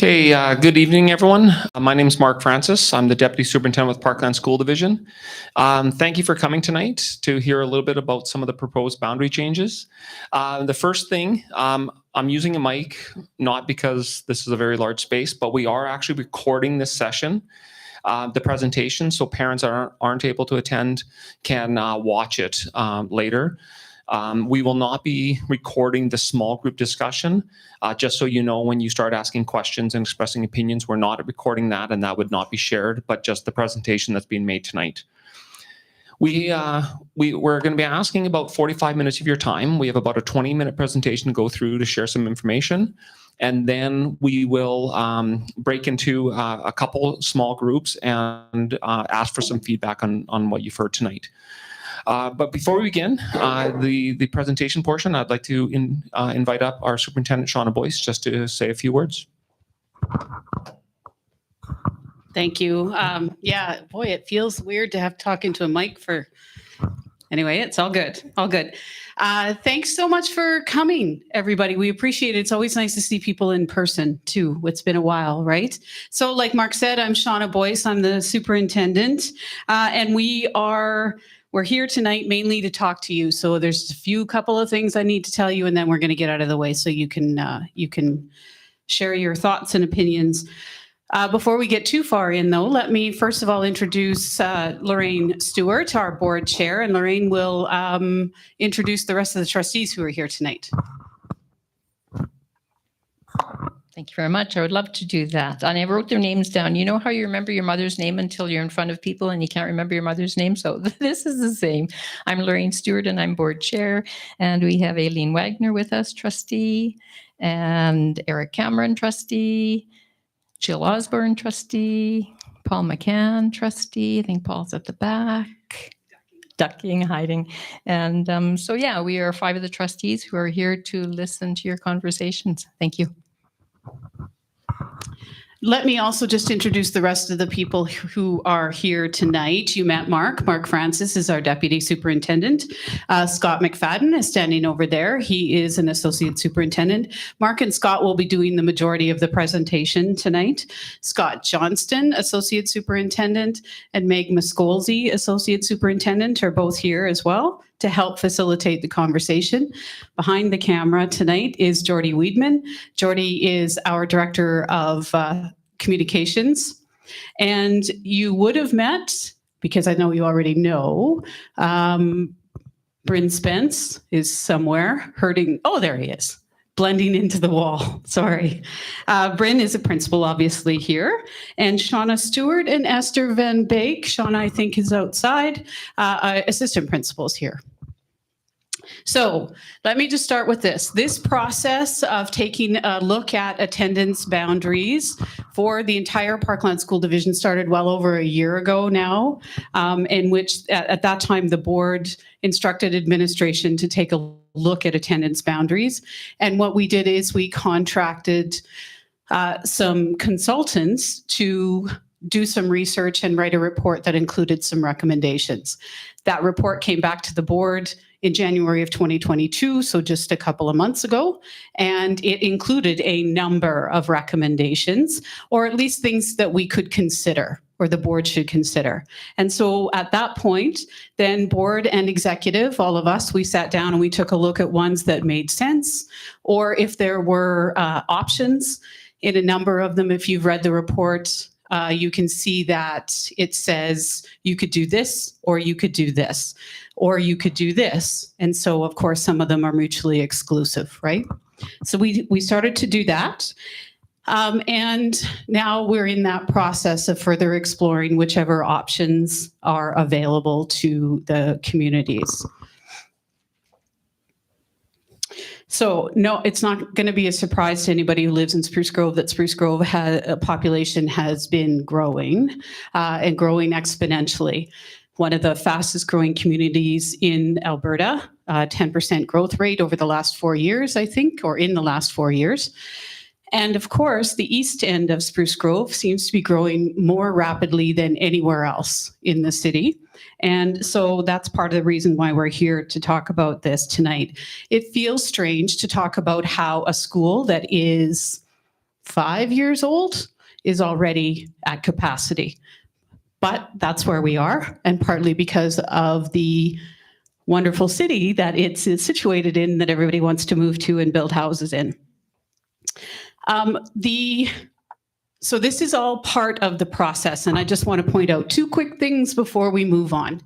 Okay, good evening, everyone. My name is Mark Francis. I'm the Deputy Superintendent with Parkland School Division. Thank you for coming tonight to hear a little bit about some of the proposed boundary changes. The first thing, I'm using a mic, not because this is a very large space, but we are actually recording this session, the presentation, so parents aren't able to attend can watch it later. We will not be recording the small group discussion. Just so you know, when you start asking questions and expressing opinions, we're not recording that, and that would not be shared, but just the presentation that's being made tonight. We're going to be asking about 45 minutes of your time. We have about a 20-minute presentation to go through to share some information, and then we will break into a couple small groups and ask for some feedback on what you've heard tonight. But before we begin the presentation portion, I'd like to invite up our Superintendent, Shauna Boyce, just to say a few words. Thank you. Yeah, boy, it feels weird to have talking to a mic for... Anyway, it's all good. All good. Thanks so much for coming, everybody. We appreciate it. It's always nice to see people in person, too. It's been a while, right? So like Mark said, I'm Shauna Boyce. I'm the superintendent. And we're here tonight mainly to talk to you. So there's a couple of things I need to tell you, and then we're going to get out of the way so you can share your thoughts and opinions. Before we get too far in, though, let me first of all introduce Lorraine Stewart, our board chair, and Lorraine will introduce the rest of the trustees who are here tonight. Thank you very much. I would love to do that. And I wrote their names down. You know how you remember your mother's name until you're in front of people and you can't remember your mother's name? So this is the same. I'm Lorraine Stewart and I'm board chair. And we have Aileen Wagner with us, trustee, and Eric Cameron, trustee, Jill Osborne, trustee, Paul McCann, trustee. I think Paul's at the back. Ducking, hiding. And so, yeah, we are 5 of the trustees who are here to listen to your conversations. Thank you. Let me also just introduce the rest of the people who are here tonight. You met Mark. Mark Francis is our deputy superintendent. Scott McFadden is standing over there. He is an associate superintendent. Mark and Scott will be doing the majority of the presentation tonight. Scott Johnston, associate superintendent, and Meg Muscolzi, associate superintendent, are both here as well to help facilitate the conversation. Behind the camera tonight is Jordy Weedman. Jordy is our director of communications. And you would have met, because I know you already know, Bryn Spence is somewhere herding. Oh, there he is. Blending into the wall. Sorry. Bryn is a principal, obviously, here. And Shauna Stewart and Esther Van Beek. Shauna, I think, is outside. Assistant principals here. So let me just start with this. This process of taking a look at attendance boundaries for the entire Parkland School Division started well over a year ago now, in which at that time the board instructed administration to take a look at attendance boundaries. And what we did is we contracted some consultants to do some research and write a report that included some recommendations. That report came back to the board in January of 2022, so just a couple of months ago, and it included a number of recommendations, or at least things that we could consider, or the board should consider. And so at that point, then board and executive, all of us, we sat down and we took a look at ones that made sense, or if there were options in a number of them. If you've read the report, you can see that it says you could do this, or you could do this, or you could do this. And so, of course, some of them are mutually exclusive, right? So we started to do that. And now we're in that process of further exploring whichever options are available to the communities. So no, it's not going to be a surprise to anybody who lives in Spruce Grove that Spruce Grove population has been growing and growing exponentially. One of the fastest growing communities in Alberta, 10% growth rate over the last 4 years, I think, or in the last 4 years. And of course, the east end of Spruce Grove seems to be growing more rapidly than anywhere else in the city. And so that's part of the reason why we're here to talk about this tonight. It feels strange to talk about how a school that is 5 years old is already at capacity. But that's where we are, and partly because of the wonderful city that it's situated in that everybody wants to move to and build houses in. So this is all part of the process, and I just want to point out two quick things before we move on.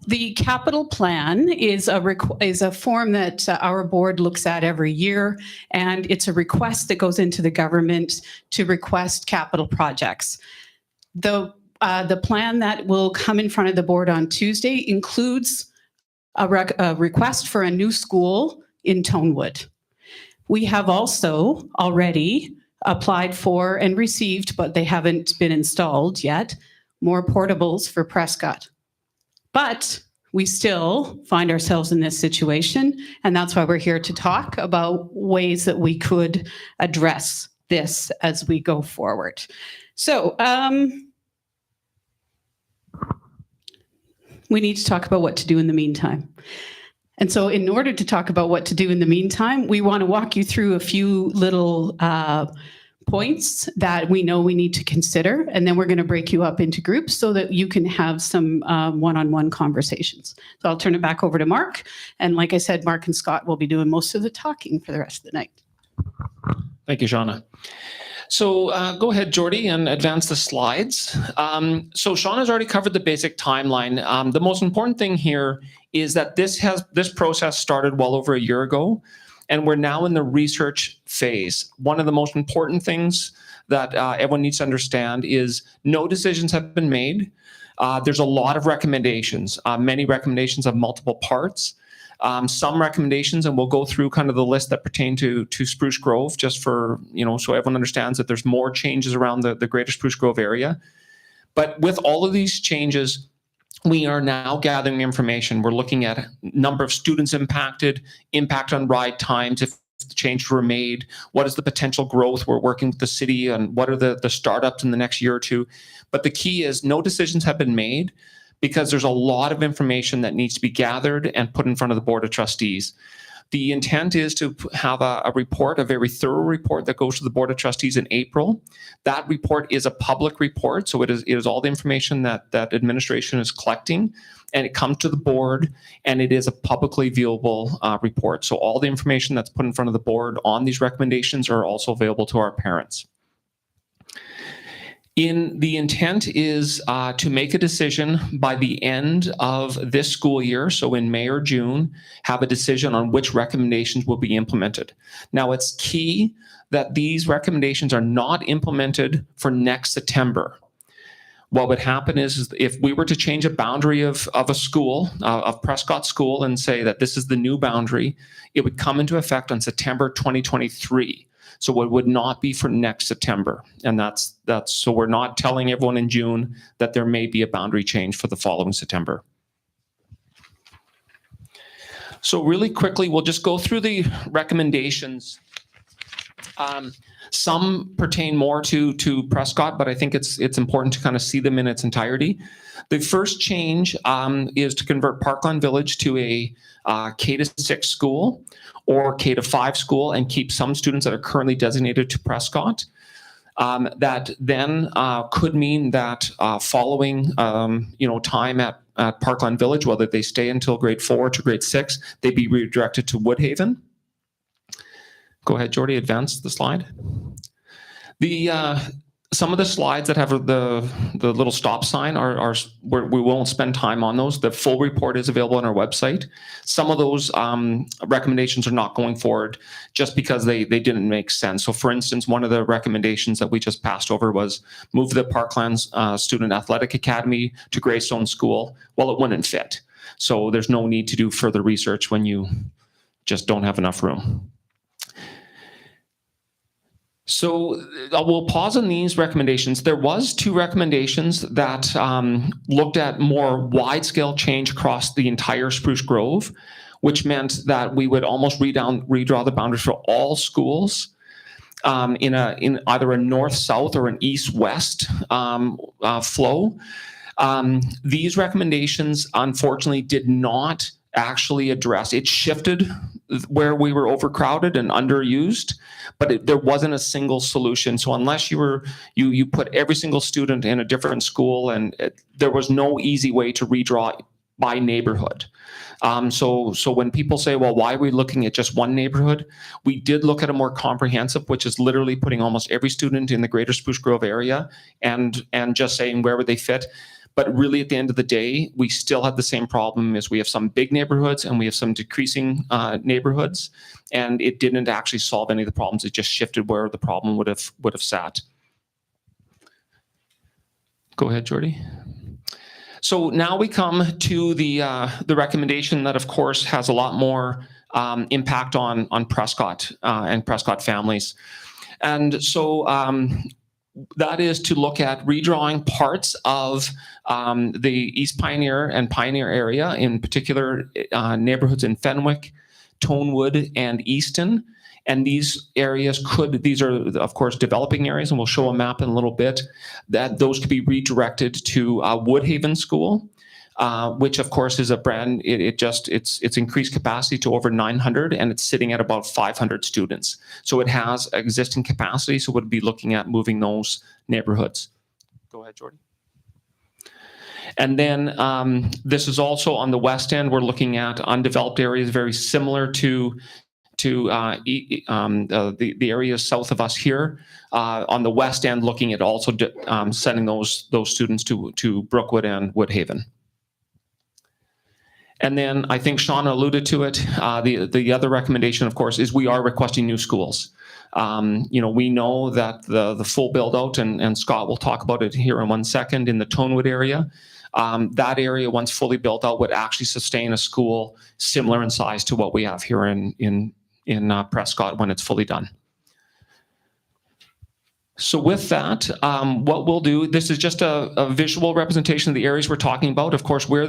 The capital plan is a form that our board looks at every year, and it's a request that goes into the government to request capital projects. The plan that will come in front of the board on Tuesday includes a request for a new school in Tonewood. We have also already applied for and received, but they haven't been installed yet, more portables for Prescott. But we still find ourselves in this situation, and that's why we're here to talk about ways that we could address this as we go forward. So we need to talk about what to do in the meantime. And so in order to talk about what to do in the meantime, we want to walk you through a few little points that we know we need to consider, and then we're going to break you up into groups so that you can have some one-on-one conversations. So I'll turn it back over to Mark. And like I said, Mark and Scott will be doing most of the talking for the rest of the night. Thank you, Shauna. So go ahead, Jordy, and advance the slides. So Shauna's already covered the basic timeline. The most important thing here is that this process started well over a year ago, and we're now in the research phase. One of the most important things that everyone needs to understand is no decisions have been made. There's a lot of recommendations. Many recommendations have multiple parts. Some recommendations, and we'll go through kind of the list that pertain to Spruce Grove, just for, so everyone understands that there's more changes around the greater Spruce Grove area. But with all of these changes, we are now gathering information. We're looking at number of students impacted, impact on ride times, if the changes were made, what is the potential growth. We're working with the city, and what are the startups in the next year or two. But the key is no decisions have been made, because there's a lot of information that needs to be gathered and put in front of the Board of Trustees. The intent is to have a report, a very thorough report that goes to the Board of Trustees in April. That report is a public report, so it is all the information that administration is collecting, and it comes to the board, and it is a publicly viewable report. So all the information that's put in front of the board on these recommendations are also available to our parents. The intent is to make a decision by the end of this school year, so in May or June, have a decision on which recommendations will be implemented. Now, it's key that these recommendations are not implemented for next September. What would happen is if we were to change a boundary of a school, of Prescott School, and say that this is the new boundary, it would come into effect on September 2023. So it would not be for next September. And that's so we're not telling everyone in June that there may be a boundary change for the following September. So really quickly, we'll just go through the recommendations. Some pertain more to Prescott, but I think it's important to kind of see them in its entirety. The first change is to convert Parkland Village to a K-6 school or K-5 school, and keep some students that are currently designated to Prescott. That then could mean that following time at Parkland Village, whether they stay until grade 4 to grade 6, they'd be redirected to Woodhaven. Go ahead, Jordy, advance the slide. Some of the slides that have the little stop sign we won't spend time on those. The full report is available on our website. Some of those recommendations are not going forward just because they didn't make sense. So for instance, one of the recommendations that we just passed over was move the Parklands Student Athletic Academy to Greystone School. Well, it wouldn't fit. So there's no need to do further research when you just don't have enough room. So we'll pause on these recommendations. There was 2 recommendations that looked at more wide-scale change across the entire Spruce Grove, which meant that we would almost redraw the boundaries for all schools in either a north-south or an east-west flow. These recommendations, unfortunately, did not actually address. It shifted where we were overcrowded and underused, but there wasn't a single solution. So unless you put every single student in a different school, and there was no easy way to redraw by neighborhood. So when people say, well, why are we looking at just one neighborhood? We did look at a more comprehensive, which is literally putting almost every student in the greater Spruce Grove area and just saying where would they fit. But really, at the end of the day, we still have the same problem as we have some big neighborhoods and we have some decreasing neighborhoods. And it didn't actually solve any of the problems. It just shifted where the problem would have sat. Go ahead, Jordy. So now we come to the recommendation that, of course, has a lot more impact on Prescott and Prescott families. And so that is to look at redrawing parts of the East Pioneer and Pioneer area, in particular neighborhoods in Fenwick, Tonewood, and Easton. And these areas these are, of course, developing areas, and we'll show a map in a little bit, that those could be redirected to Woodhaven School, which, of course, is a brand, it's increased capacity to over 900, and it's sitting at about 500 students. So it has existing capacity, so we'll be looking at moving those neighborhoods. Go ahead, Jordy. And then this is also on the west end. We're looking at undeveloped areas very similar to the areas south of us here. On the west end, looking at also sending those students to Brookwood and Woodhaven. And then I think Shauna alluded to it. The other recommendation, of course, is we are requesting new schools. We know that the full build out, and Scott will talk about it here in 1 second, in the Tonewood area. That area, once fully built out, would actually sustain a school similar in size to what we have here in Prescott when it's fully done. So with that, what we'll do, this is just a visual representation of the areas we're talking about. Of course, where